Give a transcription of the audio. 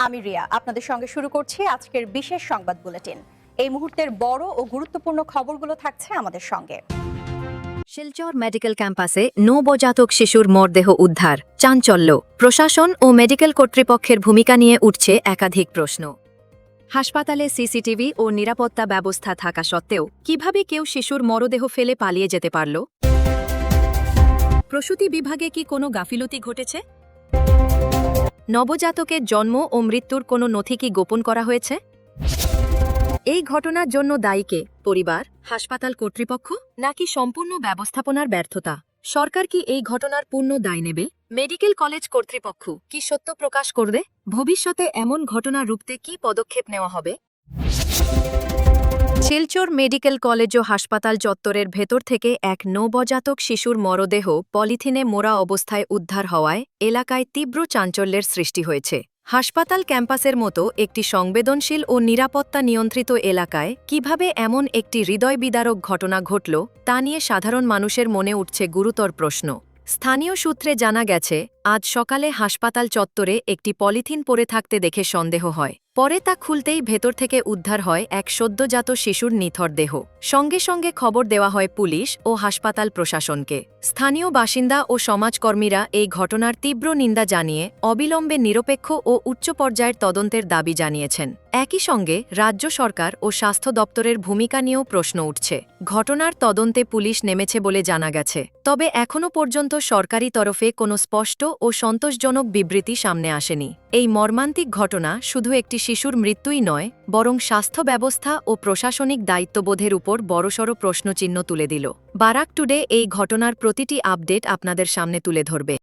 আমি রিয়া আপনাদের সঙ্গে শুরু করছি আজকের বিশেষ সংবাদ বুলেটিন। এই মুহূর্তের বড় ও গুরুত্বপূর্ণ খবরগুলো থাকছে আমাদের সঙ্গে। শিলচর মেডিকেল ক্যাম্পাসে নবজাতক শিশুর মরদেহ উদ্ধার, চাঞ্চল্য। প্রশাসন ও মেডিকেল কর্তৃপক্ষের ভূমিকা নিয়ে উঠছে একাধিক প্রশ্ন। হাসপাতালে সিসিটিভি ও নিরাপত্তা ব্যবস্থা থাকা সত্ত্বেও কিভাবে কেউ শিশুর মরদেহ ফেলে পালিয়ে যেতে পারল? প্রসূতি বিভাগে কি কোনো গাফিলতি ঘটেছে? নবজাতকের জন্ম ও মৃত্যুর কোনো নথি কি গোপন করা হয়েছে? এই ঘটনার জন্য দায়ী কে? পরিবার, হাসপাতাল কর্তৃপক্ষ, নাকি সম্পূর্ণ ব্যবস্থাপনার ব্যর্থতা? সরকার কি এই ঘটনার পূর্ণ দায় নেবে? মেডিকেল কলেজ কর্তৃপক্ষ কি সত্য প্রকাশ করবে? ভবিষ্যতে এমন ঘটনা রুখতে কি পদক্ষেপ নেওয়া হবে? শিলচর মেডিকেল কলেজ ও হাসপাতাল চত্বরের ভেতর থেকে এক নবজাতক শিশুর মরদেহ পলিথিনে মোড়া অবস্থায় উদ্ধার হওয়ায় এলাকায় তীব্র চাঞ্চল্যের সৃষ্টি হয়েছে। হাসপাতাল ক্যাম্পাসের মতো একটি সংবেদনশীল ও নিরাপত্তা নিয়ন্ত্রিত এলাকায় কিভাবে এমন একটি হৃদয়বিদারক ঘটনা ঘটল তা নিয়ে সাধারণ মানুষের মনে উঠছে গুরুতর প্রশ্ন। স্থানীয় সূত্রে জানা গেছে, আজ সকালে হাসপাতাল চত্বরে একটি পলিথিন পড়ে থাকতে দেখে সন্দেহ হয়। পরে তা খুলতেই ভেতর থেকে উদ্ধার হয় এক সদ্যজাত শিশুর নিথর দেহ। সঙ্গে সঙ্গে খবর দেওয়া হয় পুলিশ ও হাসপাতাল প্রশাসনকে। স্থানীয় বাসিন্দা ও সমাজকর্মীরা এই ঘটনার তীব্র নিন্দা জানিয়ে অবিলম্বে নিরপেক্ষ ও উচ্চ পর্যায়ের তদন্তের দাবি জানিয়েছেন। একই সঙ্গে রাজ্য সরকার ও স্বাস্থ্য দপ্তরের ভূমিকা নিয়েও প্রশ্ন উঠছে। ঘটনার তদন্তে পুলিশ নেমেছে বলে জানা গেছে, তবে এখনও পর্যন্ত সরকারি তরফে কোনো স্পষ্ট ও সন্তোষজনক বিবৃতি সামনে আসেনি। এই মর্মান্তিক ঘটনা শুধু একটি শিশুর মৃত্যুই নয়, বরং স্বাস্থ্য ব্যবস্থা ও প্রশাসনিক দায়িত্ববোধের উপর বড়সড় প্রশ্নচিহ্ন তুলে দিল। বারাক টুডে এই ঘটনার প্রতিটি আপডেট আপনাদের সামনে তুলে ধরবে।